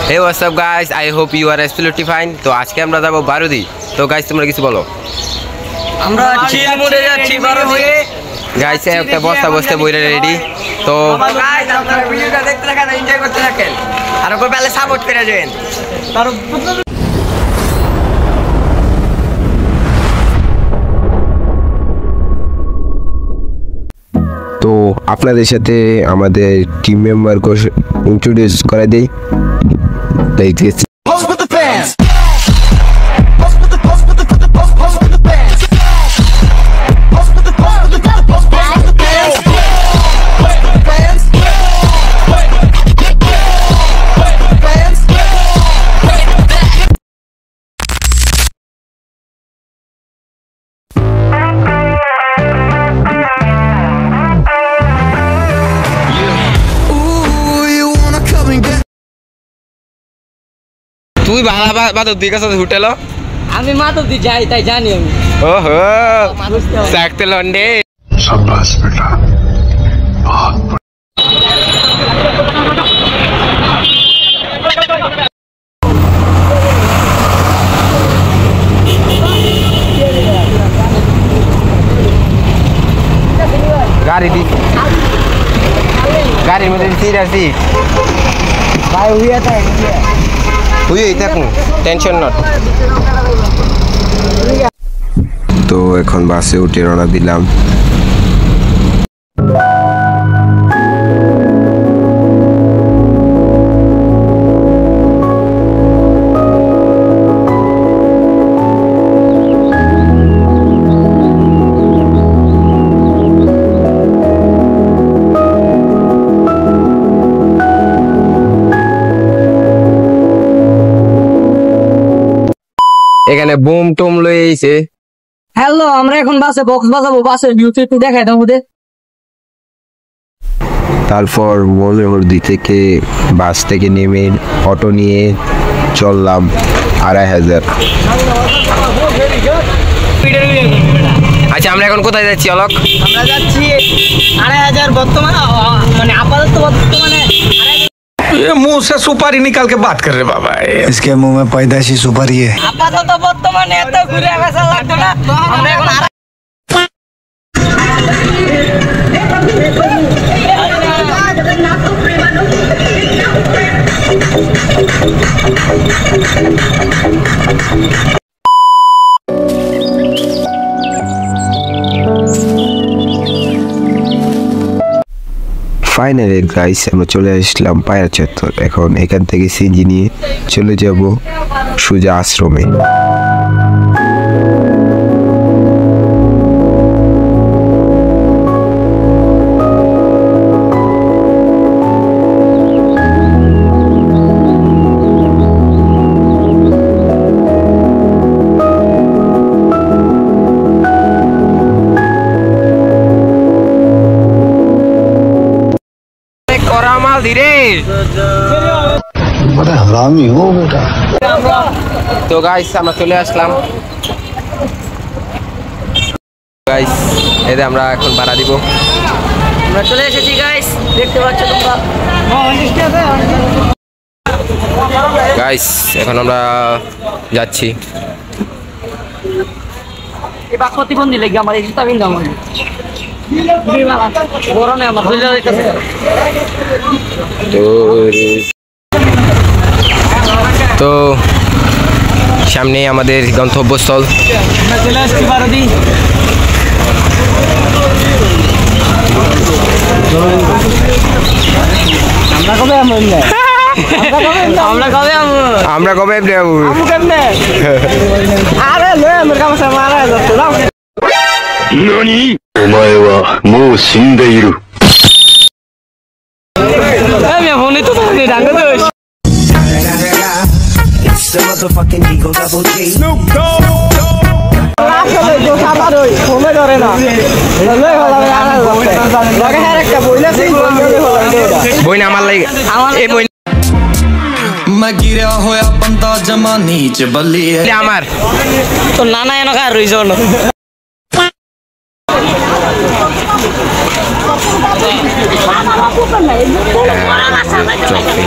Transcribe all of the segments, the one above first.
Hey, what's up guys? I hope you are absolutely fine. তো আজকে আমরা যাব বারুদি। তো গাইস তোমরা কিছু বলো। আমরা চিল মোড়ে যাচ্ছি বারুদি। গাইস একটা বস্তা বইরা রেডি। তো গাইস আপনারা ভিডিওটা দেখতে থাকেন, এনজয় করতে থাকেন। আর ওকে বেলে সাপোর্ট করে যাবেন। তো আপনাদের সাথে আমাদের টিম মেম্বারকে ইন্ট্রোডিউস করে দেই। তুই ভালো বাদ দিকে সাথে হোটেল আমি মাতো দি যাই তাই জানি আমি। ওহো সাকতে লন্ডে शाबाश बेटा बहुत গাড়ির মধ্যে সিট আছে ভাই হুইয়া তাই হুই থাকুন টেনশন নট। তো এখন বাসে উঠে রওনা দিলাম। এখানে বুম টুম লয়ে আইছে। হ্যালো, আমরা এখন বাসে বক্স বাজাবো, বাসের ভিউটা একটু দেখাই দাও ওদের। তারপর মৌলভী থেকে বাস থেকে নেমে অটো নিয়ে চললাম 2500। আচ্ছা আমরা এখন কোথায় যাচ্ছি অলক? আমরা যাচ্ছি 2500 মানে আপাতত বর্তমানে। ये मुंह से सुपारी निकाल के बात कर रहे बाबा। इसके मुंह में पैदाइशी सुपारी है। আপাতত বর্তমানে এত ঘুরে আসা লাগতো না। আমরা এখন ফাইনালি গাইস আমরা চলে আসলাম পায়রা চত্বর। এখন এখান থেকে সিএনজি নিয়ে চলে যাব সোজা আশ্রমে। ধীরে बड़ा हरामी हो बेटा। তো গাইস আমরা চলে আসলাম। গাইস এতে আমরা এখন ভাড়া দিব। আমরা চলে এসেছি গাইস, দেখতে পাচ্ছ তোমরা। গাইস এখন আমরা যাচ্ছি। এই বাক প্রতিবন্ধী লেগে আমার এই জুতা বিন্দা আমার গরমে আমার হইলে হইতেছে। তো সামনে আমাদের গন্তব্যস্থল। আমরা চলে আসছি বারুদি। আমরা কবে আমরা কবে আরে লয়ে আমার কাছে মারা যাচ্ছে দাও। ननी? お前はもう死んでいる。আমি ফোনে তো তুমি ডাঙ্গা দোস। It's the motherfucking Eagle Double G. Snoop Dogg. আসলে তো সাবার হই ফোনে ধরে না। লয়ে হলা আনা যাচ্ছে। লাগে আর একটা বইলা সেই বই না আমার লাগে এই বই मैं गिरा होया बंदा जमा नीच बल्ली है। আমার তো নানা এনকা রইছ না। trophy.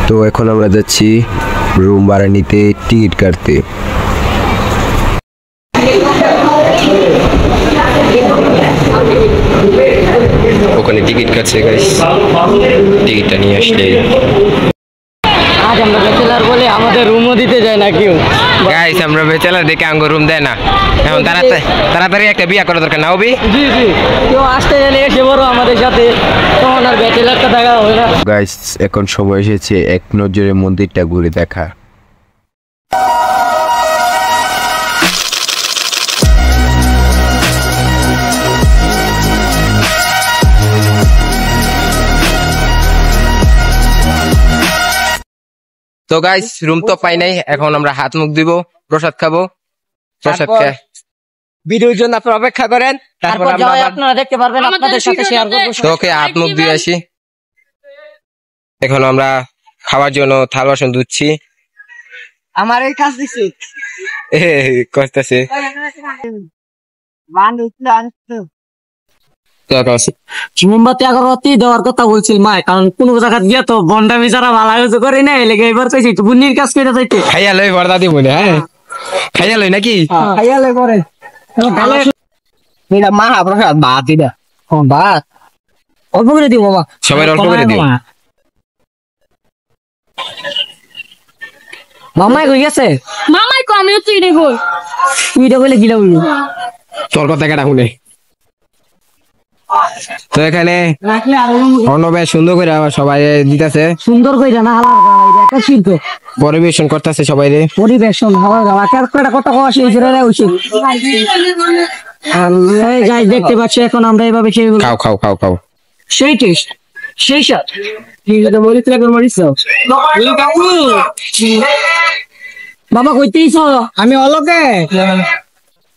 তো এখন আমরা যাচ্ছি রুম ভাড়া নিতে, টিকিট কাটতে। ওখানে টিকিট কাটছে গাইস, টিকিটটা নিয়ে আসলে আজ আমরা ব্যাচেলার বলে আমাদের রুমও দিতে যায় না কেউ। গাইস আমরা ব্যাচেলার দেখে আঙ্গ রুম দেয় না। এখন তাড়াতাড়ি একটা বিয়ে করা দরকার না হবি। জি জি, কেউ আসতে গেলে এসে বড় আমাদের সাথে, তখন আর ব্যাচেলারটা দেখা হবে না। গাইস এখন সময় এসেছে এক নজরে মন্দিরটা ঘুরে দেখা। তো গাইস রুম তো পাই নাই, এখন আমরা হাত মুখ দিব, প্রসাদ খাবো। প্রসাদ খেয়ে ভিডিওর জন্য আপনারা অপেক্ষা করেন, তারপর আপনারা দেখতে পারবেন, আপনাদের সাথে শেয়ার করব। তোকে হাত মুখ দিয়ে আসি। এখন আমরা খাওয়ার জন্য থাল বাসন ধুচ্ছি। আমার এই কাজ দিছি কষ্টাছে মোমবাতি আগরবাতি দেওয়ার কথা বলছিল মা, কারণ কোন জায়গা গিয়া তো বন্ডামি যারা ভালো কিছু করে না, এলাকা এবার চাইছি একটু বুনির কাজ করে যাইতে। খাইয়া লই বর্দা দিব না, হ্যাঁ খাইয়া লই নাকি খাইয়ালে করে মহাপ্রসাদ ভাত দিদা, ভাত অল্প করে দিব বাবা, সবাই অল্প করে দিও। মামাই কই গেছে? মামাই কো আমিও তুই রে কই তুই এটা বলে গিলা বলবি তোর কথা কেটা শুনে। তো এখানে রাখলে আরো অর্ণবে সুন্দর করে আবার সবাই দিতেছে, সুন্দর কইরা না হালার গাওয়া, এটা একটা শিল্প। পরিবেশন করতেছে সবাই রে। পরিবেশন হালার গাওয়া একটা কথা কওয়া শেষ রে উচিত। এই গাইস দেখতে পাচ্ছ, এখন আমরা এভাবে খেয়ে খাও খাও খাও খাও। সেই টেস্ট সেই স্বাদ। ঠিক আছে মরিচ লাগবে, মরিচ দাও বাবা। কইতেইছ আমি অলকে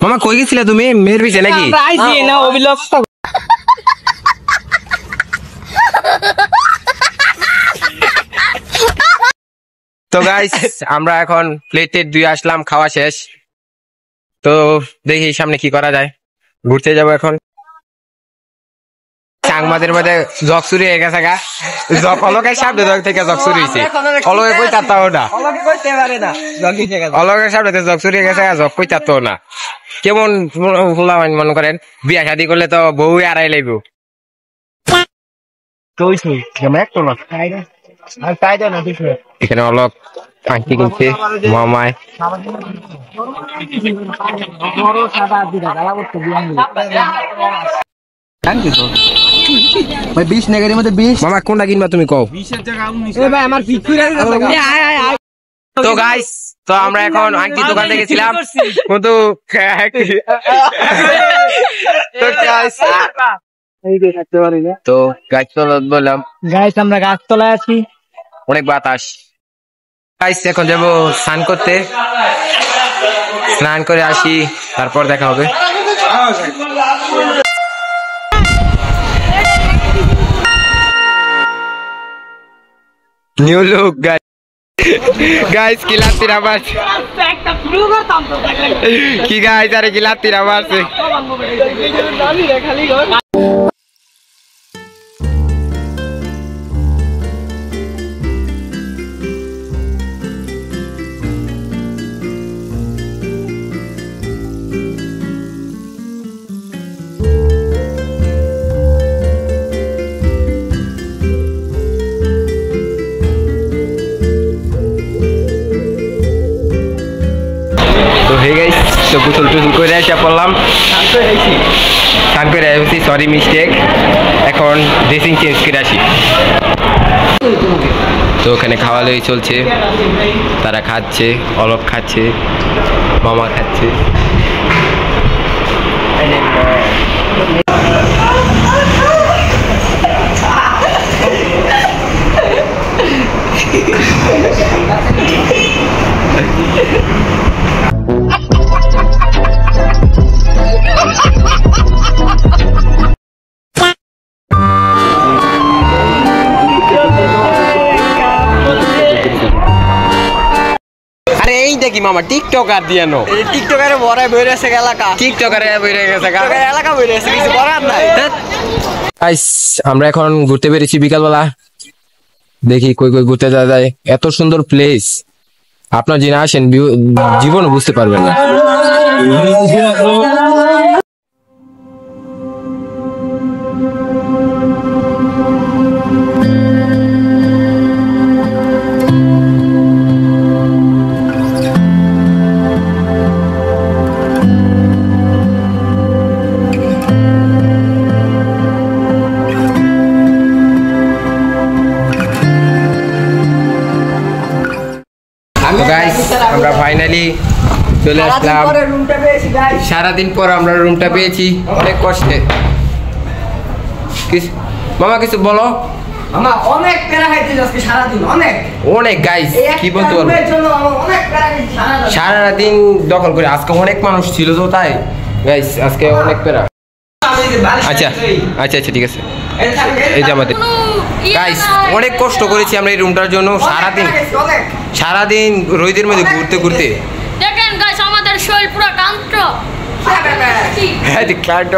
মামা কই গেছিলে তুমি? মেয়ের পিছে নাকি? আইছি না অভিলক। তো গাইস আমরা এখন প্লেটে দুই আসলাম, খাওয়া শেষ। তো দেখি সামনে কি করা যায়, ঘুরতে যাব এখন। চাংমাদের মধ্যে জগ চুরি হয়ে গেছে গা, জগ অলকের সামনে জগ থেকে জগ চুরি হয়েছে, অলকে কই তাতাও না, অলকের সামনে জগ চুরি হয়ে গেছে, জগ কই তাতাও না। কেমন মনে করেন বিয়া শাদি করলে তো বউ আড়াই লাগব। এখানে অলক আংটি কিনছে মামায়। মামা কোনটা কিনবা তুমি কও? তো গাইস তো আমরা এখন আংটি দোকান থেকে ছিলাম, কিন্তু তো গাছ তলা বললাম, গাইস আমরা গাছতলায় আছি, অনেক বাতাস। গাইস এখন যাবো স্নান করতে, স্নান করে আসি, তারপর দেখা হবে। নিউ লুক গাইস কি লাত্তির আবার কি গাইস, আরে কি লাত্তির আবার তো গোসল টুসল করে এসে পড়লাম, স্নান করে আসি, সরি মিস্টেক। এখন ড্রেসিং চেঞ্জ করে আসি। তো ওখানে খাওয়া দাওয়াই চলছে, তারা খাচ্ছে, অলক খাচ্ছে, মামা খাচ্ছে। আরে এই দেখি মামা টিকটকার দিয়ে নো, টিকটকারে বড়াই বইরে আছে এলাকা, টিকটকারে বইরে গেছে এলাকা বইরে আছে, কিছু করার নাই। গাইস আমরা এখন ঘুরতে বেরিয়েছি বিকালবেলা, দেখি কই কই ঘুরতে যাওয়া যায়। এত সুন্দর প্লেস আপনার যিনি আসেন জীবন বুঝতে পারবেন না। গাইস আমরা ফাইনালি চলে আসলাম। সারাদিন পর আমরা রুমটা পেয়েছি অনেক কষ্টে। মামা কিছু বলো। অনেক প্যারা খাইতে আজকে সারাদিন অনেক গাইস কি বলতে বলবো, সারাদিন দখল করে আজকে অনেক মানুষ ছিল তো তাই গাইস আজকে অনেক প্যারা। আচ্ছা আচ্ছা আচ্ছা ঠিক আছে। এই যে আমাদের গাইস অনেক কষ্ট করেছি আমরা এই রুমটার জন্য। সারাদিন রোদের মধ্যে ঘুরতে ঘুরতে দেখেন গাইস আমাদের শরীর পুরো ক্লান্ত। হ্যাঁ ক্লান্ত।